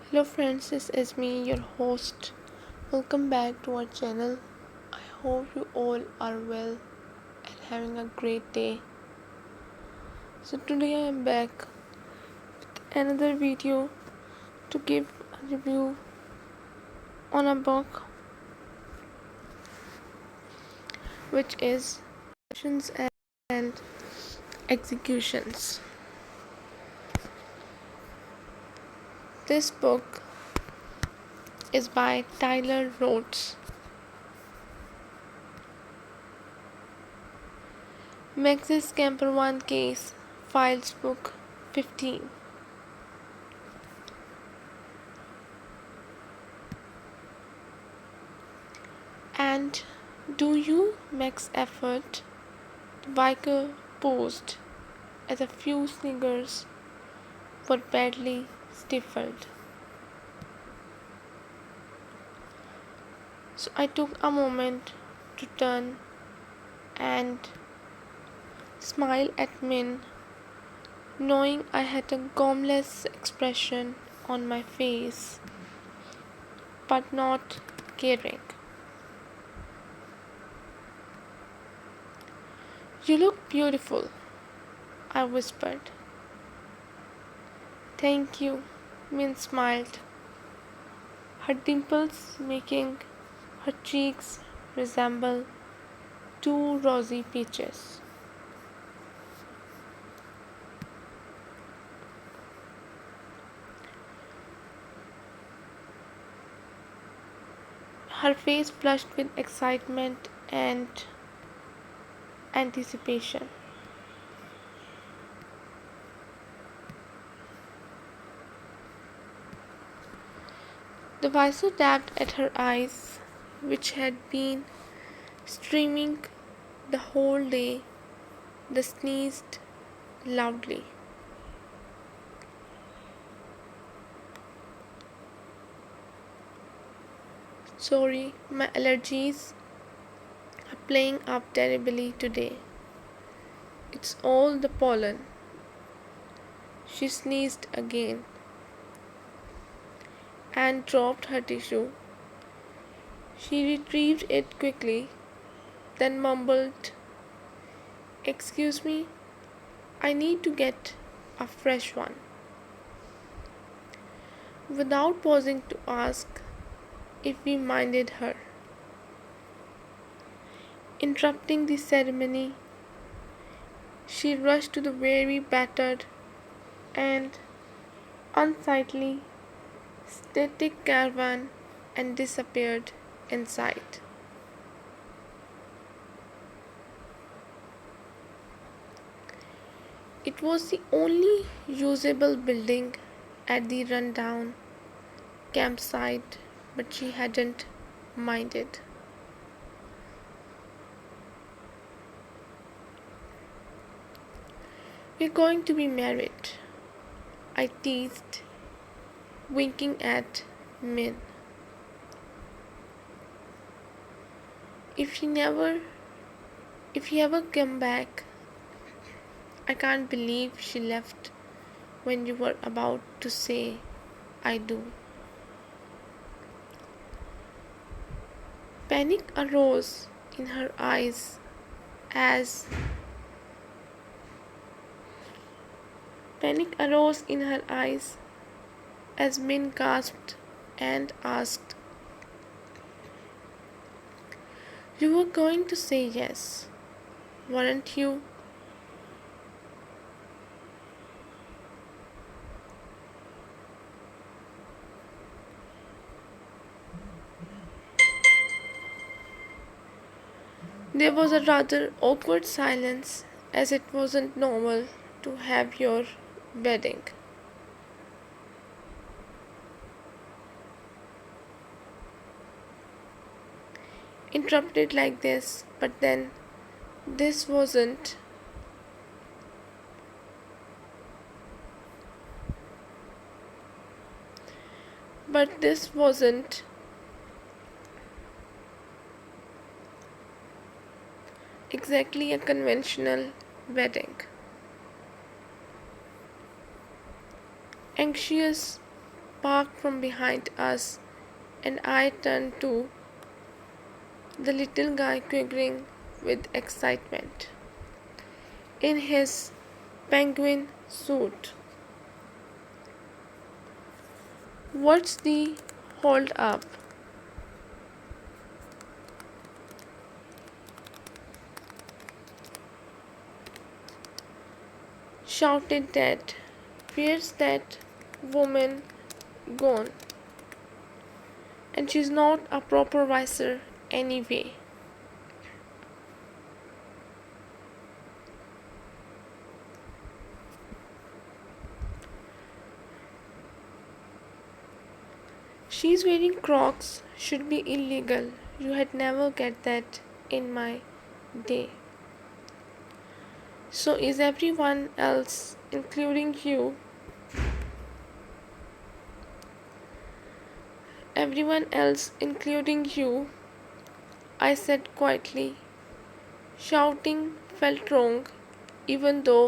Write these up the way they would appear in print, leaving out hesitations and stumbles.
Hello friends, this is me, your host. Welcome back to our channel. I hope you all are well and having a great day. So today I am back with another video to give a review on a book which is Actions and Executions. This book is by Tyler Rhodes. Max's Campervan Case Files Book 15. And do you max effort? The biker posed as a few sneakers were badly stifled. So I took a moment to turn and smile at Min, knowing I had a gomless expression on my face, but not caring. You look beautiful, I whispered. Thank you, Min smiled, her dimples making her cheeks resemble two rosy peaches. Her face flushed with excitement and anticipation. The visor dabbed at her eyes, which had been streaming the whole day. They sneezed loudly. Sorry, my allergies are playing up terribly today. It's all the pollen. She sneezed again and dropped her tissue. She retrieved it quickly, then mumbled, "Excuse me, I need to get a fresh one." Without pausing to ask if we minded her. Interrupting the ceremony, she rushed to the very battered and unsightly static caravan and disappeared inside. It was the only usable building at the rundown campsite, but she hadn't minded. "We're going to be married," I teased, winking at Min. If you ever come back, I can't believe she left when you were about to say I do. Panic arose in her eyes as Panic arose in her eyes as Min gasped and asked, "You were going to say yes, weren't you?" There was a rather awkward silence, as it wasn't normal to have your wedding interrupted like this, this wasn't this wasn't exactly a conventional wedding. Anxious parked from behind us, and I turned to the little guy quivering with excitement in his penguin suit. "What's the hold up?" shouted Dad. "Where's that woman gone? And she's not a proper visor anyway." "She's wearing Crocs. Should be illegal. You had never get that in my day." "So is everyone else, including you?" "Everyone else, including you," I said quietly. Shouting felt wrong, even though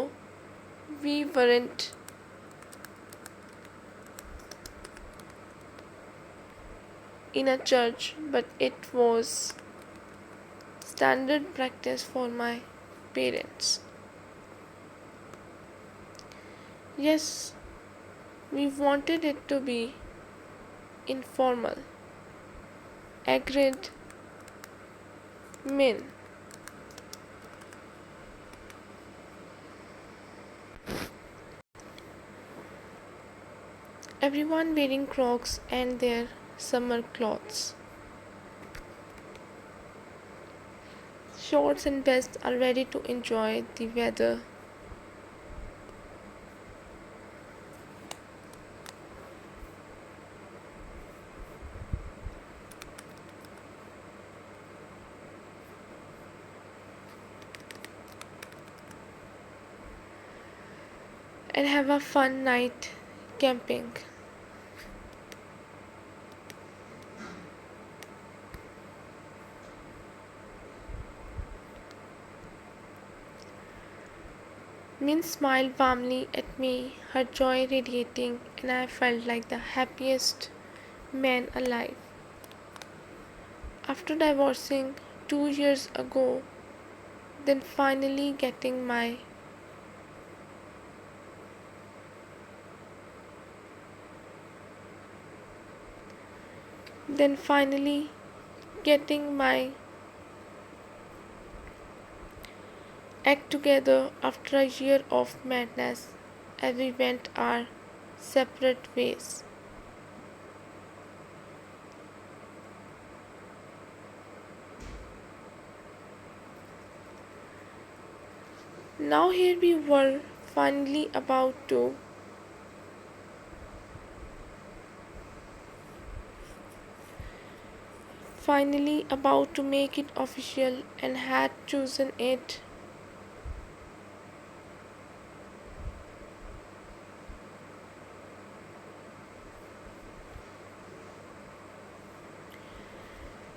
we weren't in a church, but it was standard practice for my parents. Yes, we wanted it to be informal. Agreed, Min. Everyone wearing Crocs and their summer clothes. Shorts and vests are ready to enjoy the weather. And have a fun night camping. Min smiled warmly at me, her joy radiating, and I felt like the happiest man alive. After divorcing 2 years ago, then finally getting my then finally getting my act together after a year of madness as we went our separate ways. Now here we were finally about to make it official and had chosen it.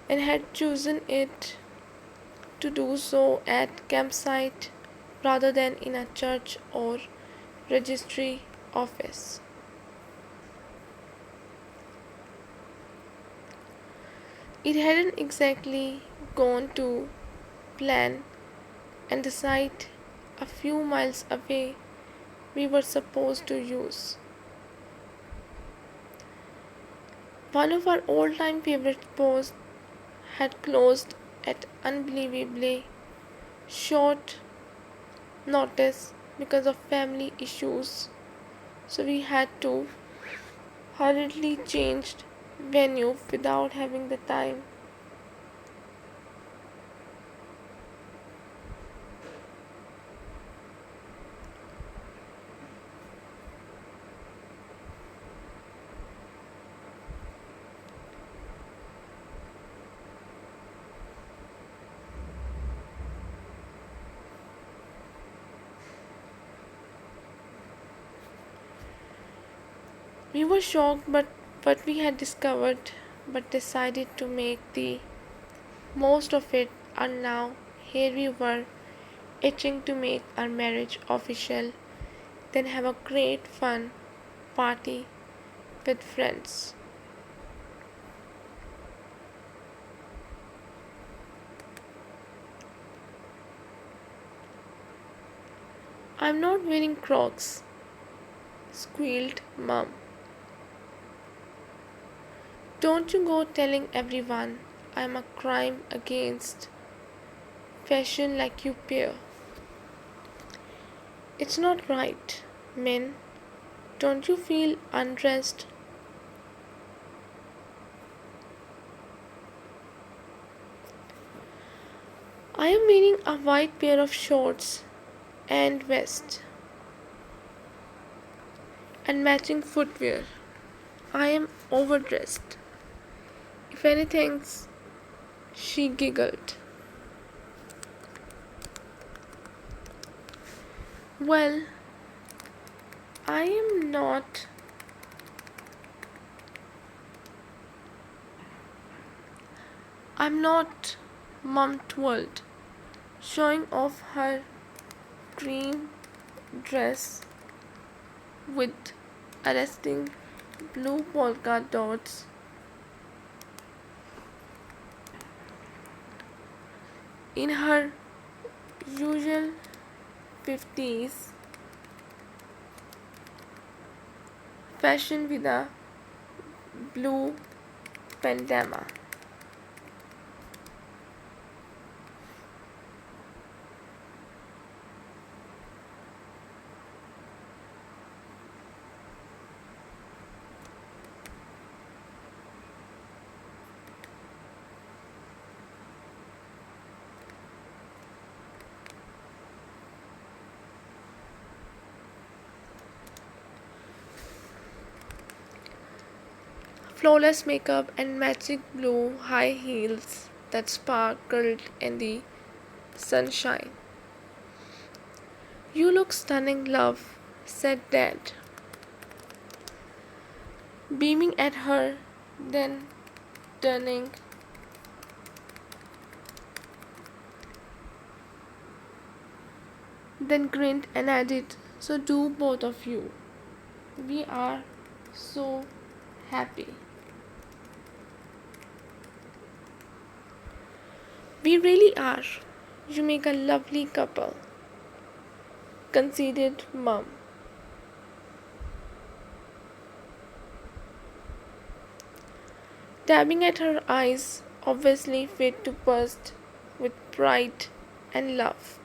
And had chosen it to do so at campsite rather than in a church or registry office. It hadn't exactly gone to plan, and the site a few miles away we were supposed to use. One of our all-time favorite spots had closed at unbelievably short notice because of family issues, so we had to hurriedly change venue without having the time. We were shocked but what we had discovered, but decided to make the most of it, and now here we were, itching to make our marriage official, then have a great fun party with friends. I'm not wearing Crocs, squealed Mum. Don't you go telling everyone I'm a crime against fashion like you pair. It's not right, Min. Don't you feel undressed? I am wearing a white pair of shorts and vest and matching footwear. I am overdressed. If anything, she giggled. Well, I am not. I'm not, Mum twirled, showing off her cream dress with arresting blue polka dots. In her usual 50s fashion with a blue bandana. Flawless makeup and magic blue high heels that sparkled in the sunshine. You look stunning, love, said Dad, beaming at her, then turning. Then grinned and added, so do both of you. We are so happy. We really are. You make a lovely couple, conceded Mum. Dabbing at her eyes, obviously fit to burst with pride and love.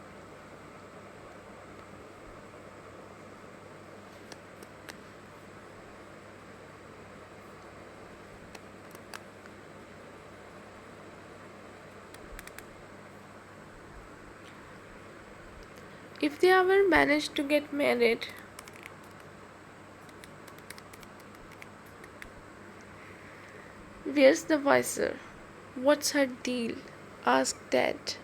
If they ever manage to get married, where's the visor? What's her deal? Asked Dad.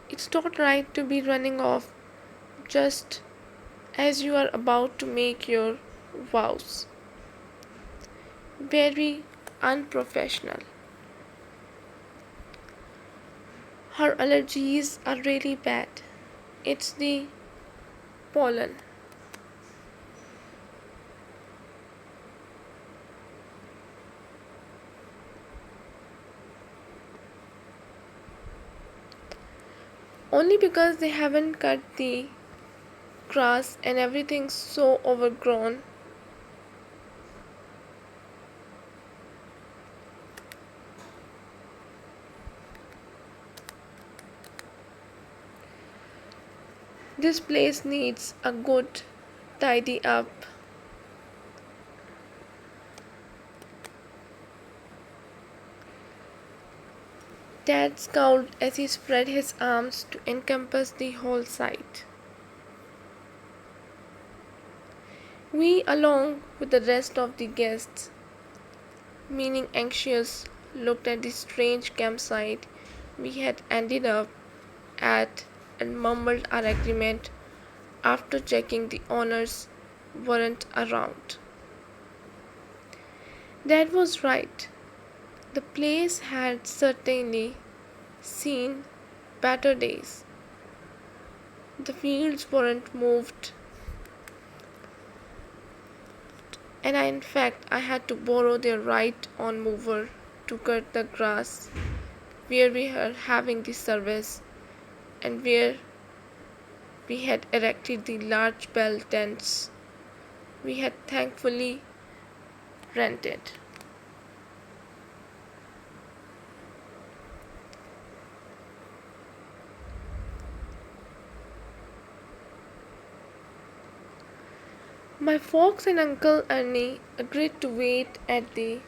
It's not right to be running off just as you are about to make your vows. Very unprofessional. Her allergies are really bad. It's the pollen. Only because they haven't cut the grass and everything's so overgrown. This place needs a good tidy up. Dad scowled as he spread his arms to encompass the whole site. We, along with the rest of the guests, meaning anxious, looked at the strange campsite we had ended up at and mumbled our agreement after checking the owners weren't around. Dad was right. The place had certainly seen better days. The fields weren't moved and in fact I had to borrow their right-on mower to cut the grass where we were having the service and where we had erected the large bell tents we had thankfully rented. My folks and Uncle Ernie agreed to wait at the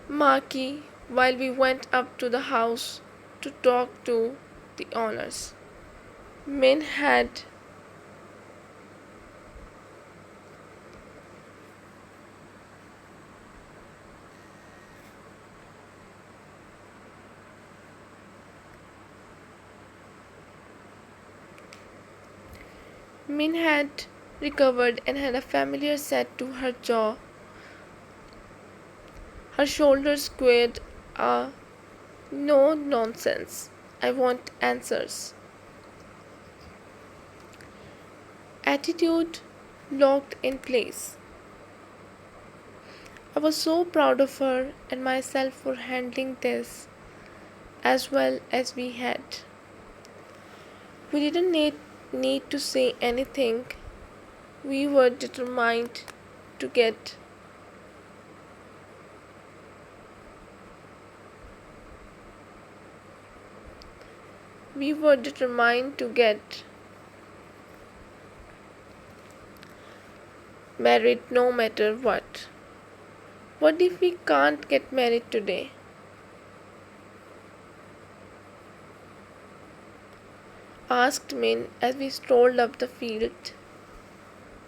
marquee while we went up to the house to talk to the owners. Min had Min had recovered and had a familiar set to her jaw. Her shoulders squared a no nonsense. I want answers attitude locked in place. I was so proud of her and myself for handling this as well as we had. We didn't need to say anything. We were determined to get we were determined to get married no matter what. What if we can't get married today? Asked Min as we strolled up the field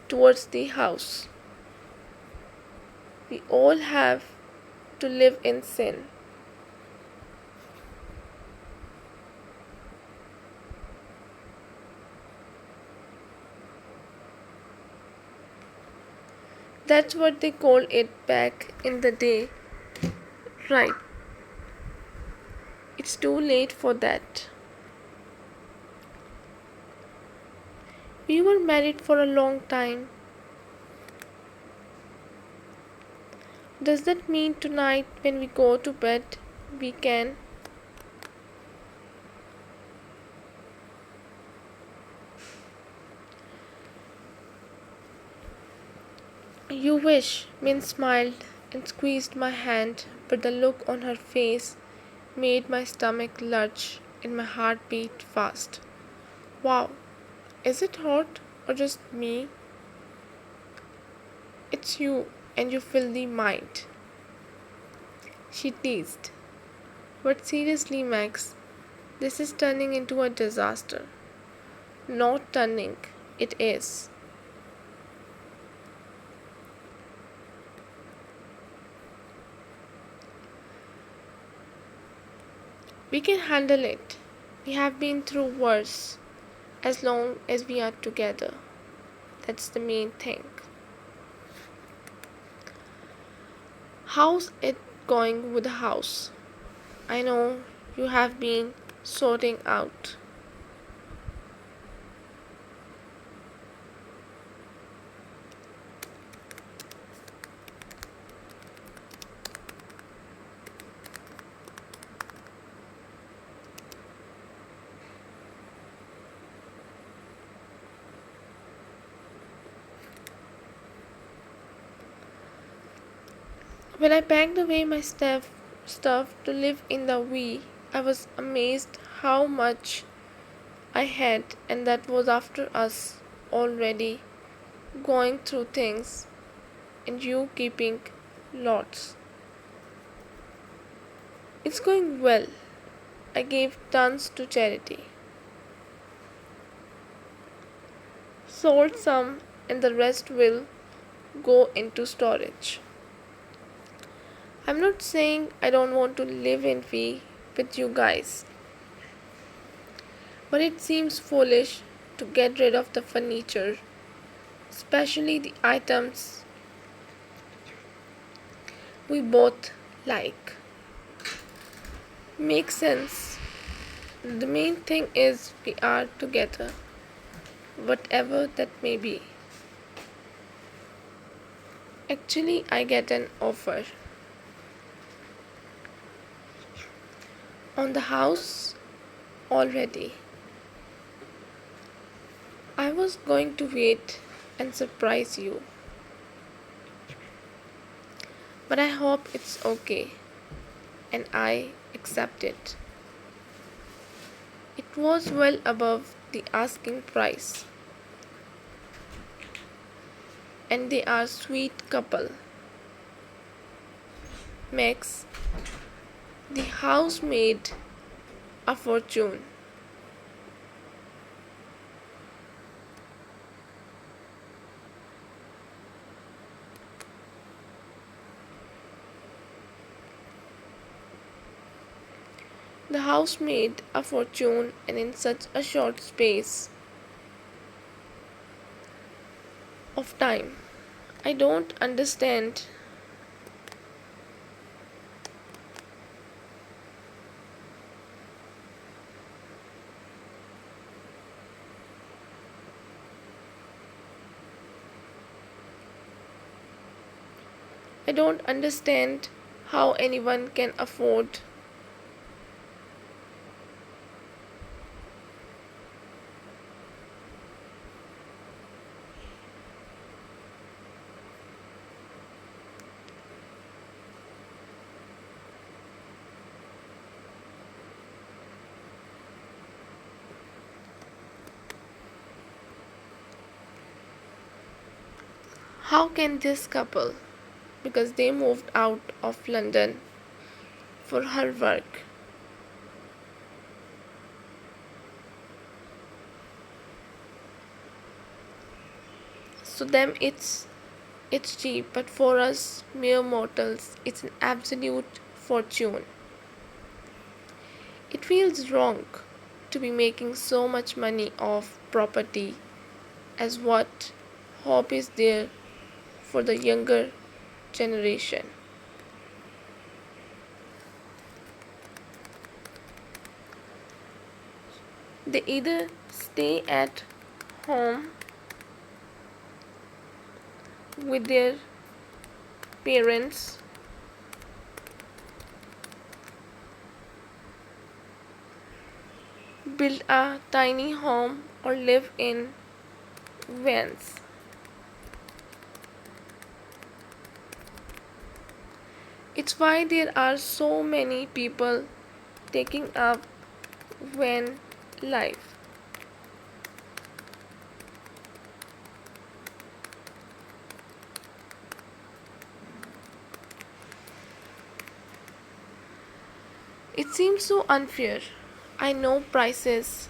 towards the house. We all have to live in sin. That's what they called it back in the day. Right. It's too late for that. We were married for a long time. Does that mean tonight when we go to bed we can? You wish, Min smiled and squeezed my hand, but the look on her face made my stomach lurch and my heart beat fast. Wow, is it hot or just me? It's you and your filthy mind, she teased. But seriously, Max, this is turning into a disaster. Not turning, it is. We can handle it. We have been through worse. As long as we are together. That's the main thing. How's it going with the house? I know you have been sorting out. When I packed away my stuff to live in the V, I was amazed how much I had, and that was after us already going through things and you keeping lots. It's going well. I gave tons to charity. Sold some, and the rest will go into storage. I'm not saying I don't want to live in V with you guys, but it seems foolish to get rid of the furniture, especially the items we both like. Makes sense. The main thing is we are together, whatever that may be. Actually, I get an offer on the house already. I was going to wait and surprise you, but I hope it's okay and I accept it. It was well above the asking price, and they are sweet couple. Max, the house made a fortune. The house made a fortune and in such a short space of time. I don't understand. I don't understand how anyone can afford. How can this couple, because they moved out of London for her work, so them it's cheap, but for us mere mortals it's an absolute fortune. It feels wrong to be making so much money off property as what hope is there for the younger generation. They either stay at home with their parents, build a tiny home, or live in vans. It's why there are so many people taking up van life. It seems so unfair. I know prices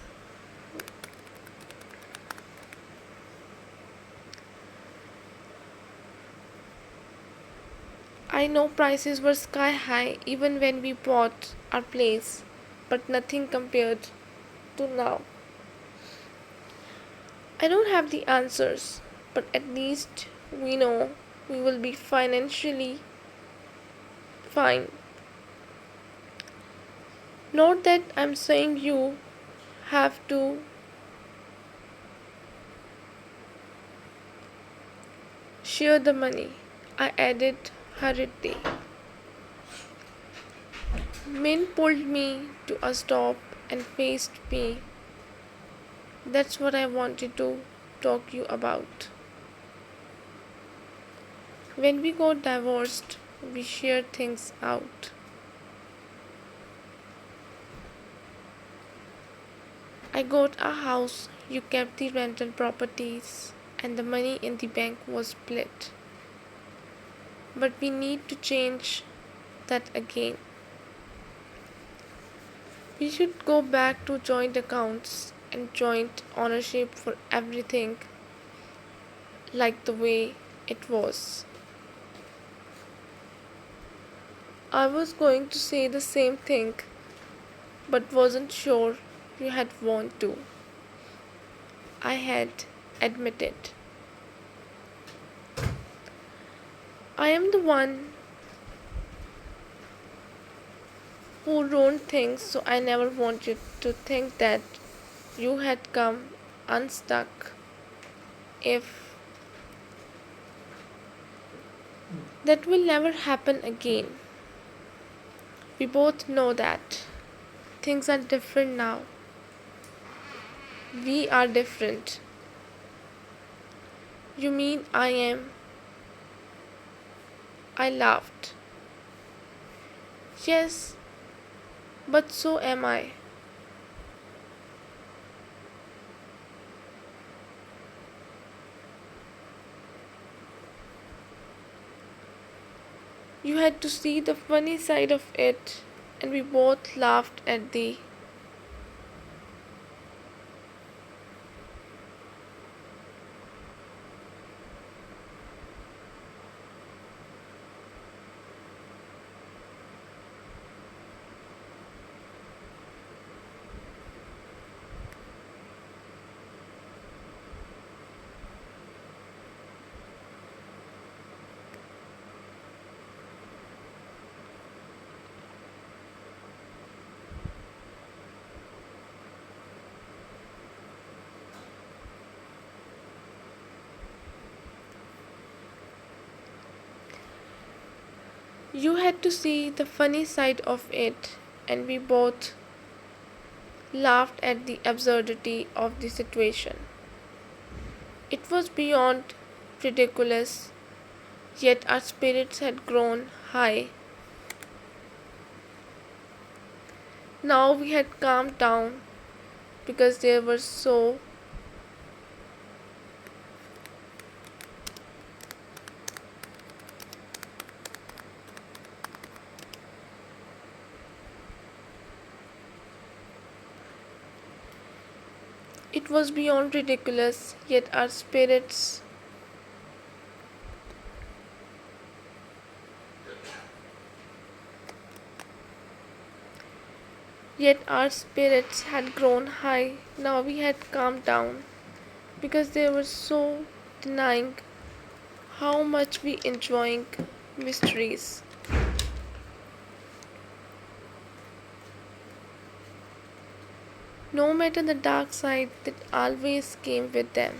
I know prices were sky high even when we bought our place, but nothing compared to now. I don't have the answers, but at least we know we will be financially fine. Not that I'm saying you have to share the money, I added hurriedly. Min pulled me to a stop and faced me. That's what I wanted to talk you about. When we got divorced, we shared things out. I got a house, you kept the rental properties, and the money in the bank was split. But we need to change that again. We should go back to joint accounts and joint ownership for everything like the way it was. I was going to say the same thing but wasn't sure you had want to. I had admitted. I am the one who don't think so. I never want you to think that you had come unstuck. If that will never happen again. We both know that things are different now. We are different. You mean I am? I laughed. Yes, but so am I. You had to see the funny side of it, and we both laughed at the. You had to see the funny side of it, and we both laughed at the absurdity of the situation. It was beyond ridiculous, yet our spirits had grown high. Now we had calmed down because there were so. It was beyond ridiculous, yet our spirits had grown high. Now we had calmed down because they were so denying how much we enjoying mysteries. No matter the dark side that always came with them.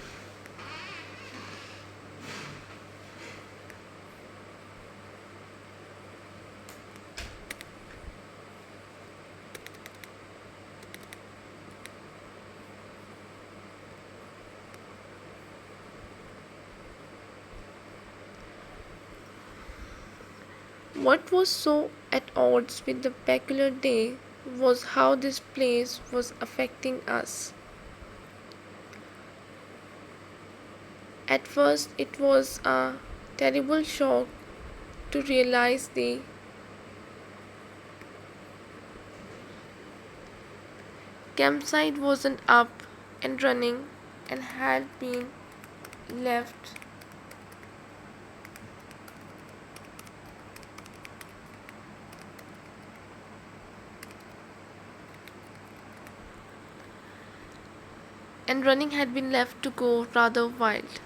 What was so at odds with the peculiar day was how this place was affecting us. At first, it was a terrible shock to realize the campsite wasn't up and running and had been left to go rather wild.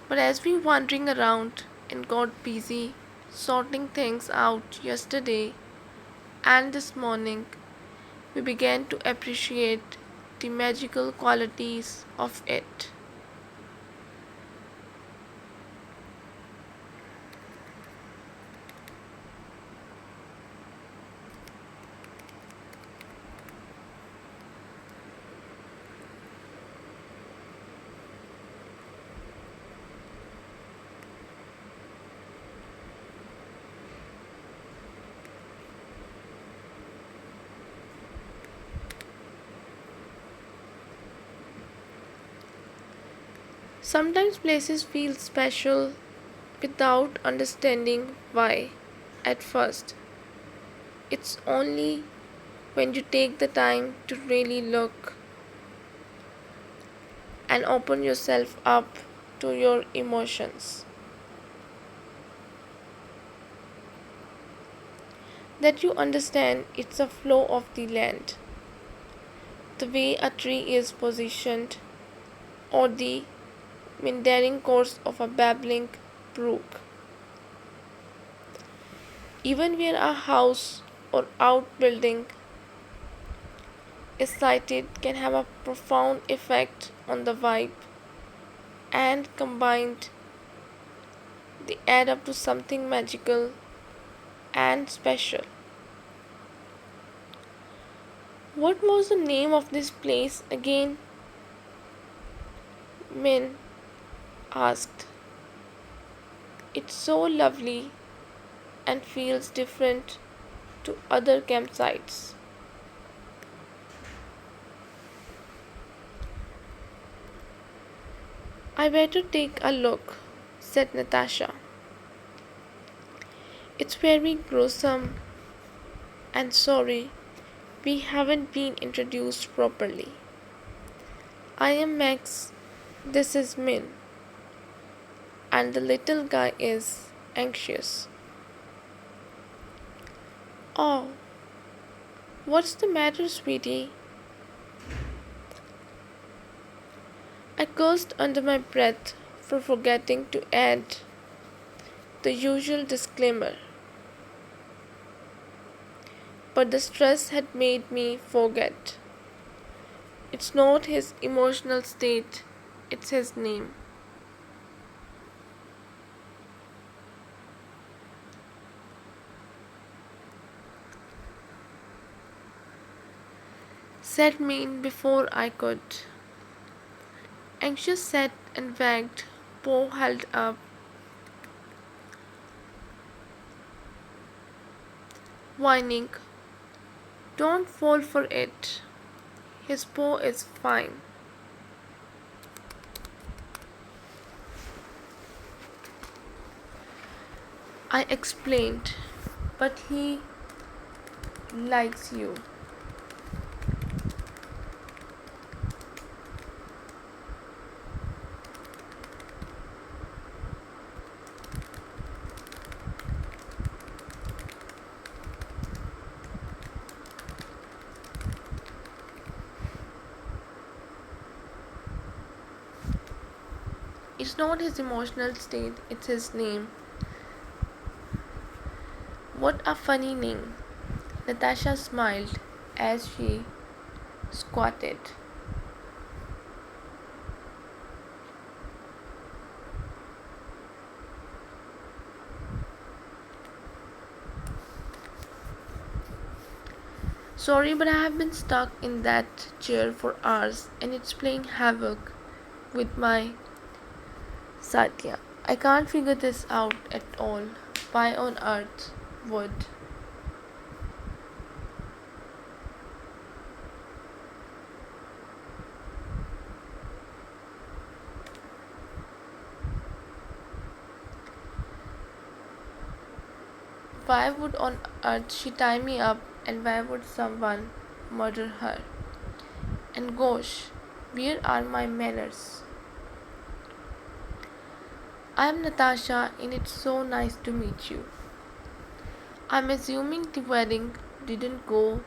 But as we wandering around and got busy sorting things out yesterday and this morning, we began to appreciate the magical qualities of it. Sometimes places feel special without understanding why at first. It's only when you take the time to really look and open yourself up to your emotions that you understand it's a flow of the land, the way a tree is positioned, or the meandering course of a babbling brook. Even where a house or outbuilding is sighted can have a profound effect on the vibe, and combined they add up to something magical and special. What was the name of this place again? Min asked. It's so lovely and feels different to other campsites. I better take a look, said Natasha. It's very gruesome and sorry we haven't been introduced properly. I am Max, this is Min, and the little guy is anxious. Oh, what's the matter, sweetie? I cursed under my breath for forgetting to add the usual disclaimer, but the stress had made me forget. It's not his emotional state, it's his name. Said Mean before I could. Anxious sat and wagged, paw held up, whining. Don't fall for it. His paw is fine. I explained, but he likes you. It's not his emotional state, it's his name. What a funny name. Natasha smiled as she squatted. Sorry, but I have been stuck in that chair for hours and it's playing havoc with my satya. I can't figure this out at all. Why on earth would? Why would on earth she tie me up and why would someone murder her? And gosh, where are my manners? I am Natasha and it's so nice to meet you. I'm assuming the wedding didn't go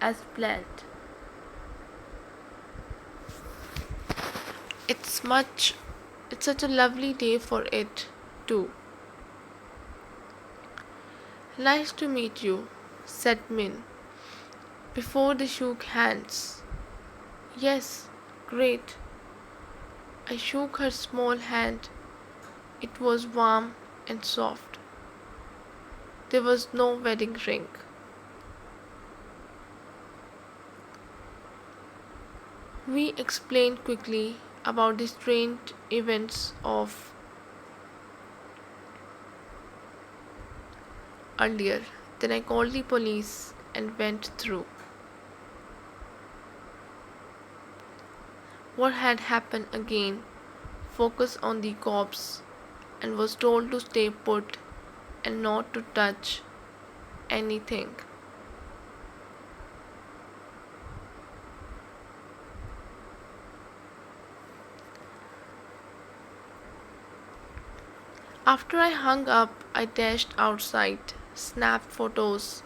as planned. It's much it's such a lovely day for it too. Nice to meet you, said Min before they shook hands. Yes, great. I shook her small hand. It was warm and soft. There was no wedding ring. We explained quickly about the strange events of earlier. Then I called the police and went through what had happened again, focus on the cops, and was told to stay put and not to touch anything. After I hung up, I dashed outside, snapped photos,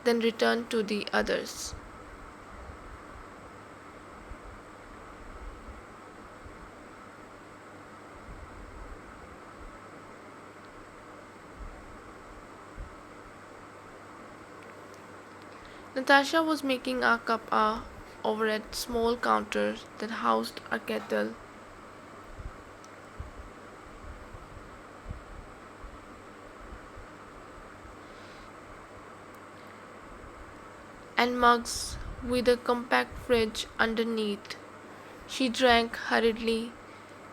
then returned to the others. Natasha was making a cuppa over at small counter that housed a kettle and mugs with a compact fridge underneath. She drank hurriedly,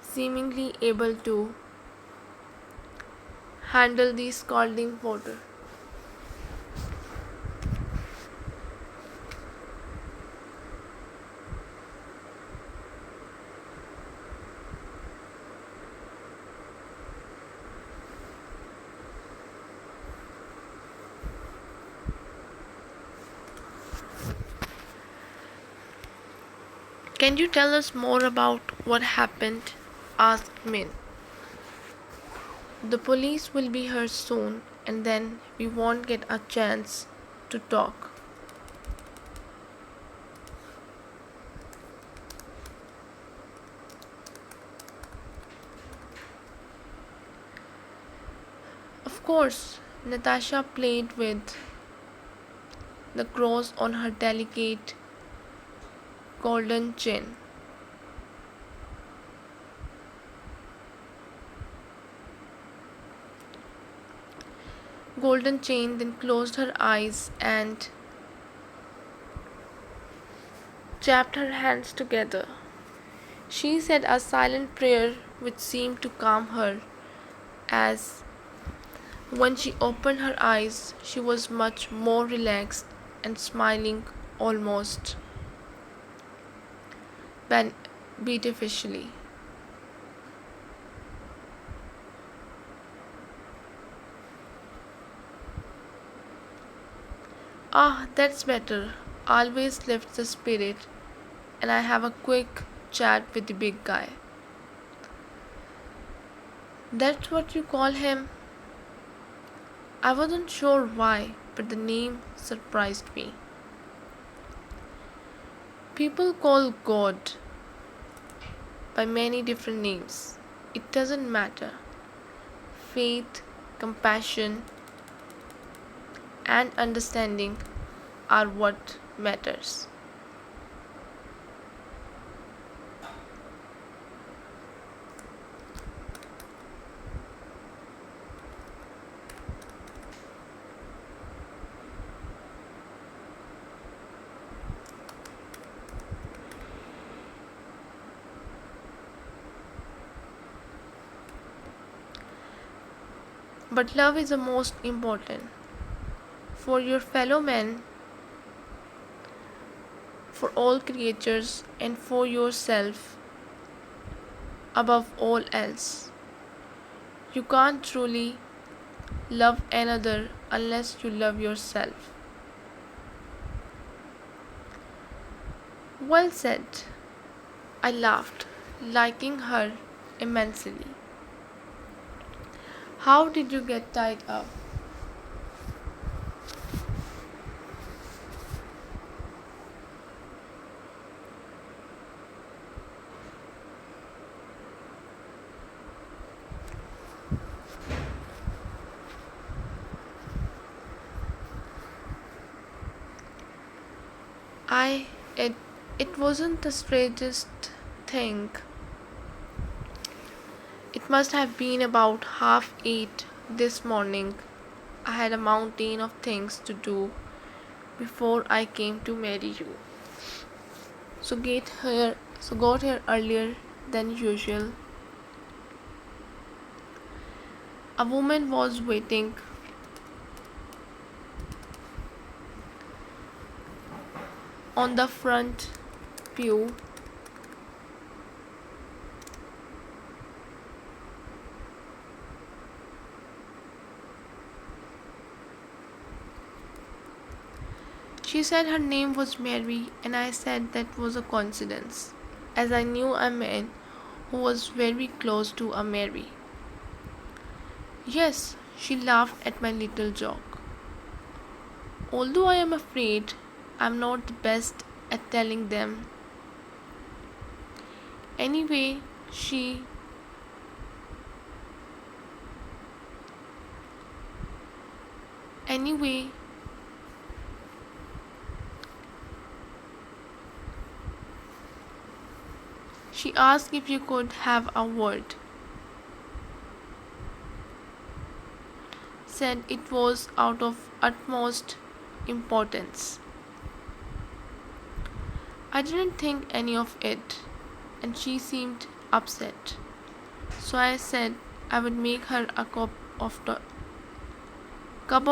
seemingly able to handle the scalding water. Can you tell us more about what happened? Asked Min. The police will be here soon, and then we won't get a chance to talk. Of course, Natasha played with the cross on her delicate golden chin. Golden chain, then closed her eyes and chapped her hands together. She said a silent prayer which seemed to calm her, as when she opened her eyes, she was much more relaxed and smiling almost beneficially. Ah, that's better. Always lifts the spirit, and I have a quick chat with the big guy. That's what you call him? I wasn't sure why, but the name surprised me. People call God by many different names. It doesn't matter. Faith, compassion, and understanding are what matters. But love is the most important for your fellow men, for all creatures, and for yourself above all else. You can't truly love another unless you love yourself. Well said. I laughed, liking her immensely. How did you get tied up? I it it wasn't the strangest thing. It must have been about 8:30 this morning. I had a mountain of things to do before I came to marry you. So got here earlier than usual. A woman was waiting on the front pew. She said her name was Mary, and I said that was a coincidence, as I knew a man who was very close to a Mary. Yes, she laughed at my little joke. Although I am afraid I'm not the best at telling them. Anyway, she anyway She asked if you could have a word. Said it was out of utmost importance. I didn't think any of it, and she seemed upset. So I said I would make her a cup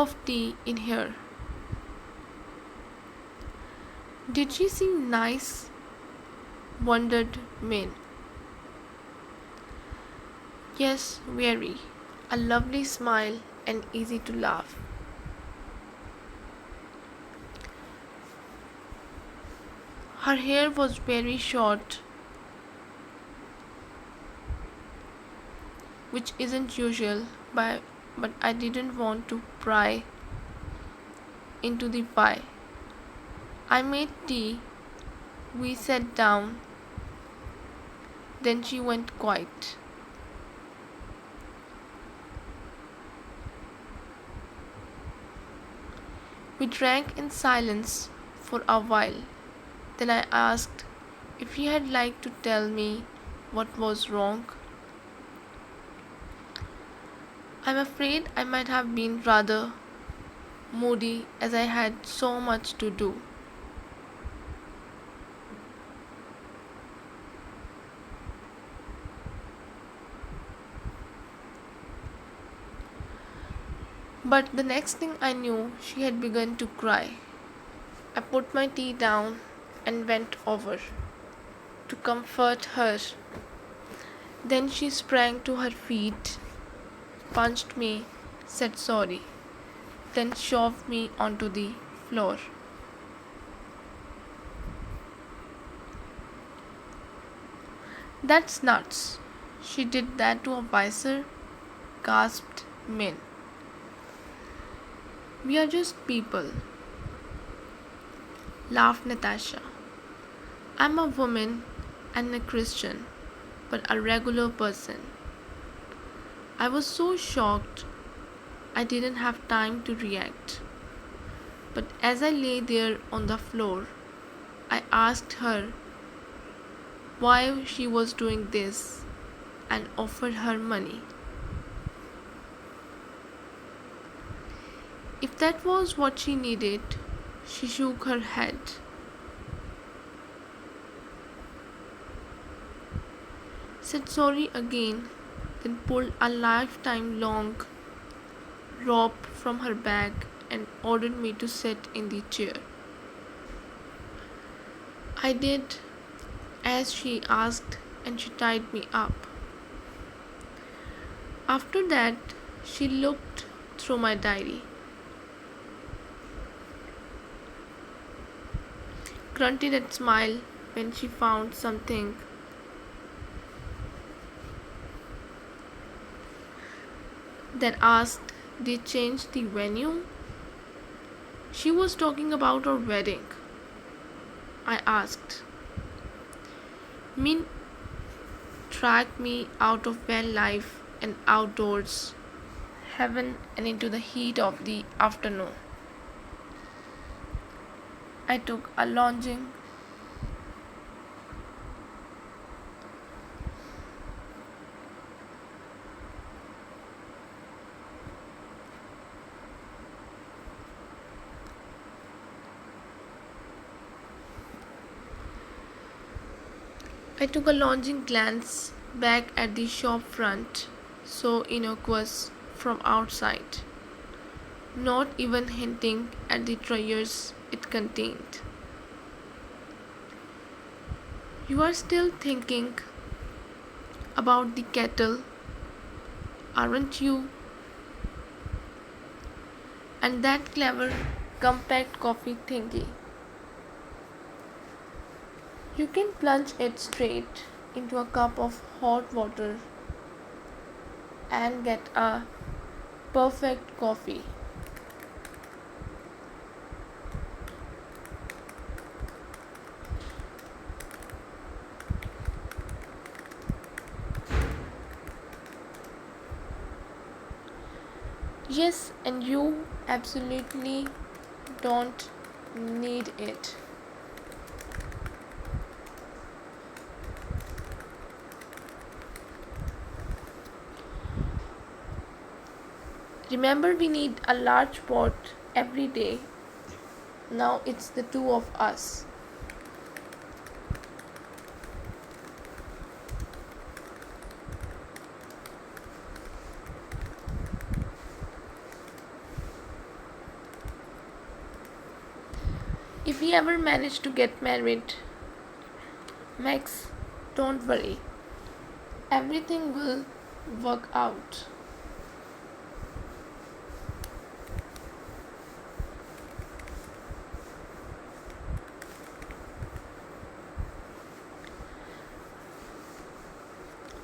of tea in here. Did she seem nice? Wondered Min. Yes, very. A lovely smile and easy to laugh. Her hair was very short, which isn't usual, but I didn't want to pry into the pie. I made tea, we sat down, then she went quiet. We drank in silence for a while. Then I asked if he had liked to tell me what was wrong. I'm afraid I might have been rather moody as I had so much to do. But the next thing I knew, she had begun to cry. I put my tea down and went over to comfort her. Then she sprang to her feet, punched me, said sorry, then shoved me onto the floor. That's nuts. She did that to a vicer, gasped Min. We are just people, laughed Natasha. I'm a woman and a Christian, but a regular person. I was so shocked I didn't have time to react. But as I lay there on the floor, I asked her why she was doing this and offered her money. If that was what she needed, she shook her head. Said sorry again, then pulled a lifetime long rope from her bag and ordered me to sit in the chair. I did as she asked and she tied me up. After that, she looked through my diary, grunted and smiled when she found something, then asked, did change the venue? She was talking about our wedding. I asked. Min dragged me out of van life and outdoors heaven and into the heat of the afternoon. I took a longing glance back at the shop front, so innocuous from outside, not even hinting at the treasures it contained. You are still thinking about the kettle, aren't you? And that clever, compact coffee thingy. You can plunge it straight into a cup of hot water and get a perfect coffee. Yes, and you absolutely don't need it. Remember, we need a large pot every day. Now it's the two of us. If we ever manage to get married, Max, don't worry. Everything will work out.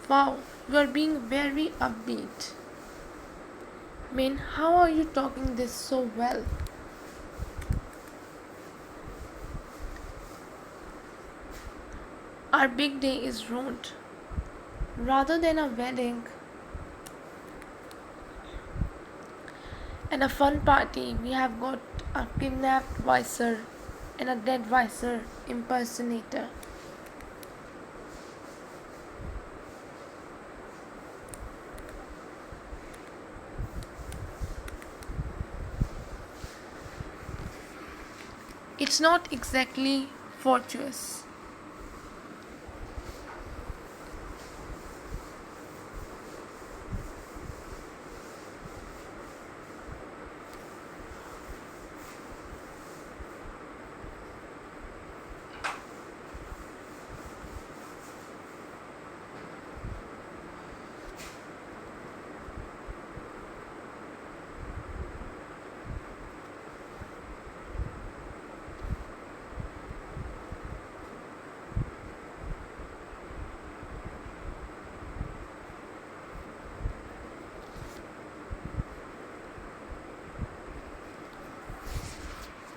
Wow, you are being very upbeat. Min, how are you talking this so well? Our big day is ruined. Rather than a wedding and a fun party, we have got a kidnapped vicer and a dead vicer impersonator. It's not exactly fortuitous.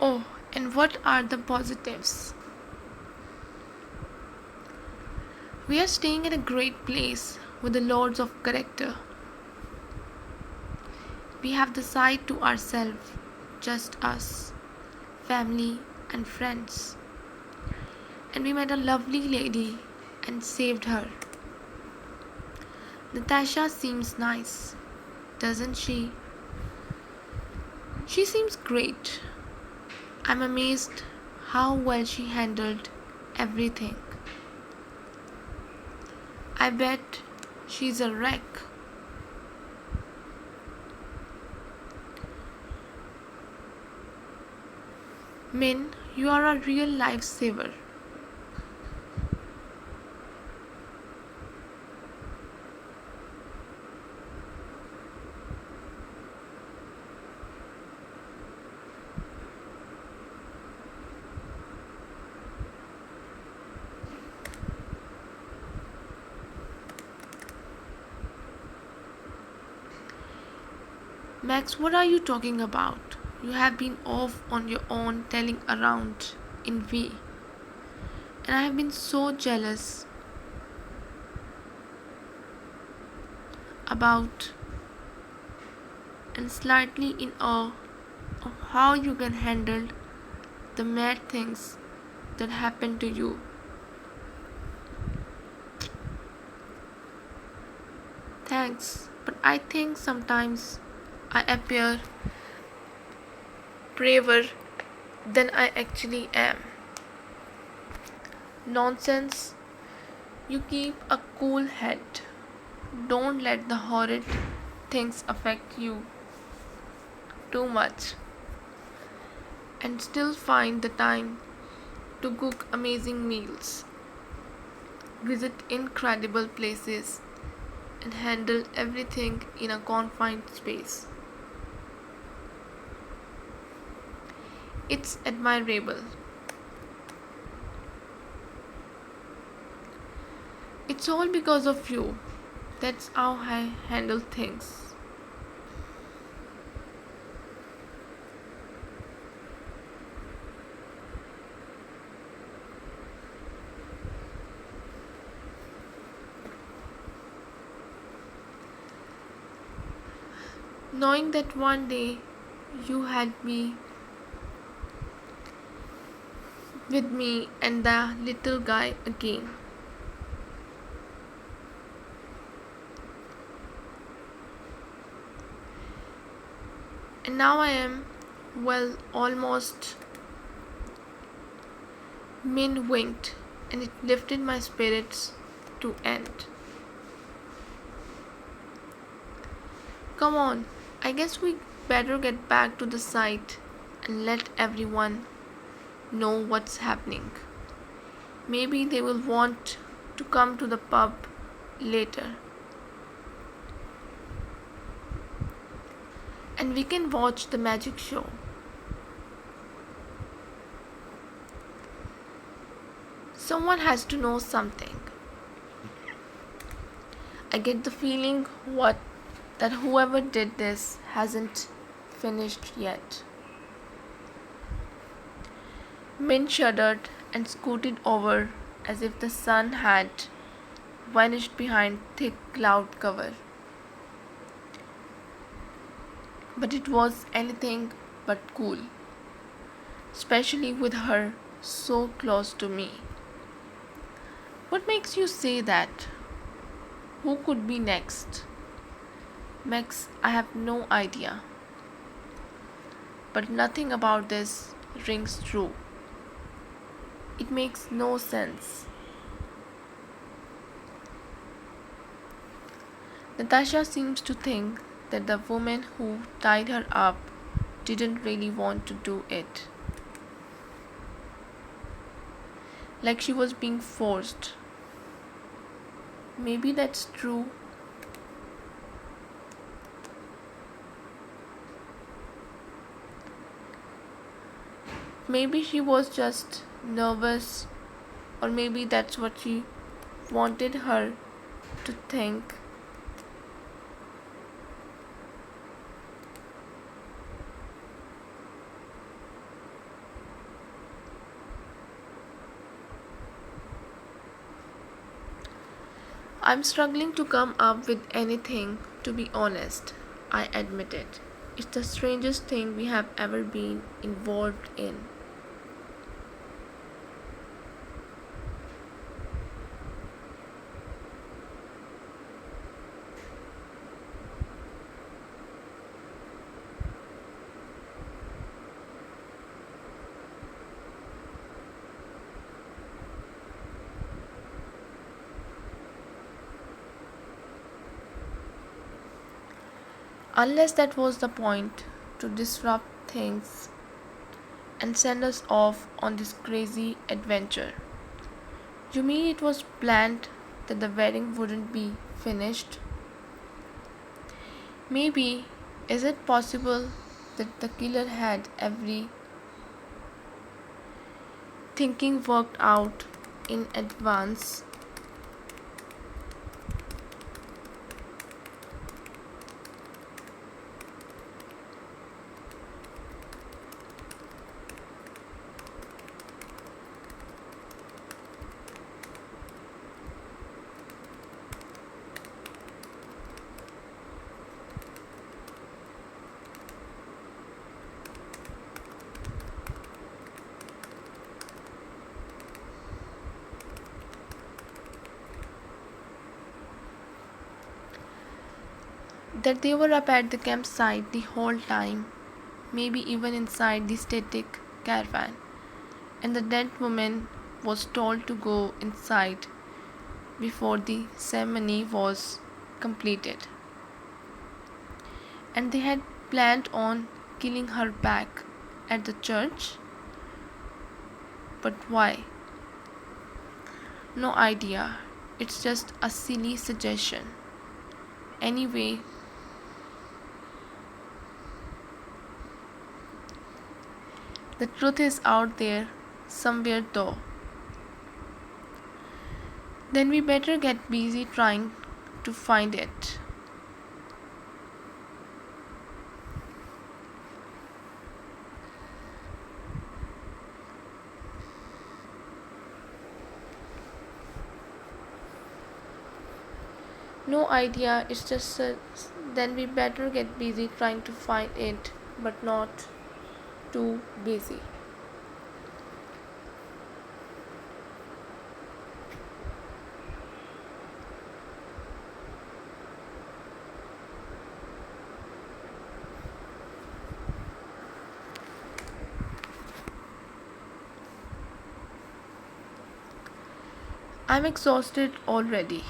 Oh, and what are the positives? We are staying at a great place with the lords of character. We have the side to ourselves, just us, family, and friends. And we met a lovely lady and saved her. Natasha seems nice, doesn't she? She seems great. I'm amazed how well she handled everything. I bet she's a wreck. Min, you are a real lifesaver. Max, what are you talking about? You have been off on your own telling around in V. And I have been so jealous about and slightly in awe of how you can handle the mad things that happen to you. Thanks, but I think sometimes I appear braver than I actually am. Nonsense. You keep a cool head. Don't let the horrid things affect you too much. And still find the time to cook amazing meals, visit incredible places, and handle everything in a confined space. It's admirable. It's all because of you. That's how I handle things. Knowing that one day you had me with me and the little guy again. And now I am, well, almost min winked, and it lifted my spirits to end. Come on, I guess we better get back to the site and let everyone know what's happening. Maybe they will want to come to the pub later. And we can watch the magic show. Someone has to know something. I get the feeling that whoever did this hasn't finished yet. Min shuddered and scooted over as if the sun had vanished behind thick cloud cover. But it was anything but cool, especially with her so close to me. What makes you say that? Who could be next? Max, I have no idea. But nothing about this rings true. It makes no sense. Natasha seems to think that the woman who tied her up didn't really want to do it. Like she was being forced. Maybe that's true. Maybe she was just nervous, or maybe that's what she wanted her to think. I'm struggling to come up with anything, to be honest, I admit it. It's the strangest thing we have ever been involved in. Unless that was the point, to disrupt things and send us off on this crazy adventure. You mean it was planned that the wedding wouldn't be finished? Maybe, is it possible that the killer had every thinking worked out in advance? That they were up at the campsite the whole time, maybe even inside the static caravan, and the dead woman was told to go inside before the ceremony was completed. And they had planned on killing her back at the church. But why? No idea. It's just a silly suggestion. Anyway, the truth is out there somewhere though. Then we better get busy trying to find it. No idea, it's just then we better get busy trying to find it, but not too busy. I'm exhausted already.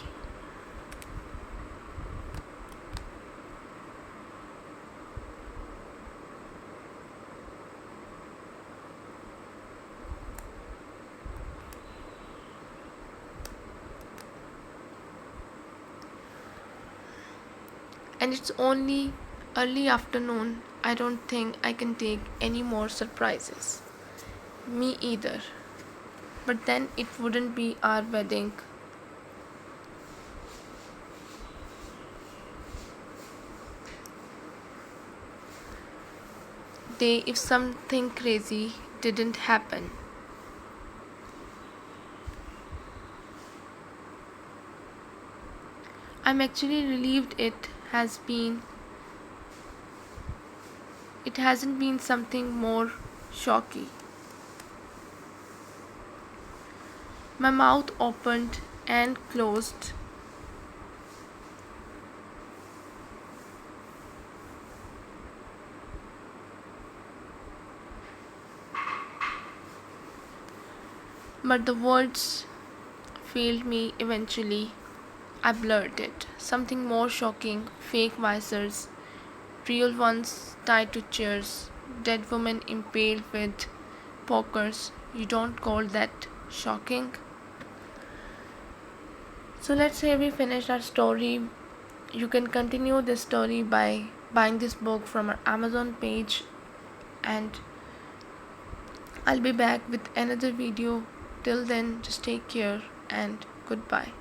And it's only early afternoon. I don't think I can take any more surprises. Me either. But then it wouldn't be our wedding. Day if something crazy didn't happen. I'm actually relieved it hasn't been something more shocking. My mouth opened and closed. But the words failed me eventually. I blurted something more shocking: fake visors, real ones tied to chairs, dead women impaled with pokers. You don't call that shocking? So let's say we finished our story. You can continue this story by buying this book from our Amazon page, and I'll be back with another video. Till then, just take care and goodbye.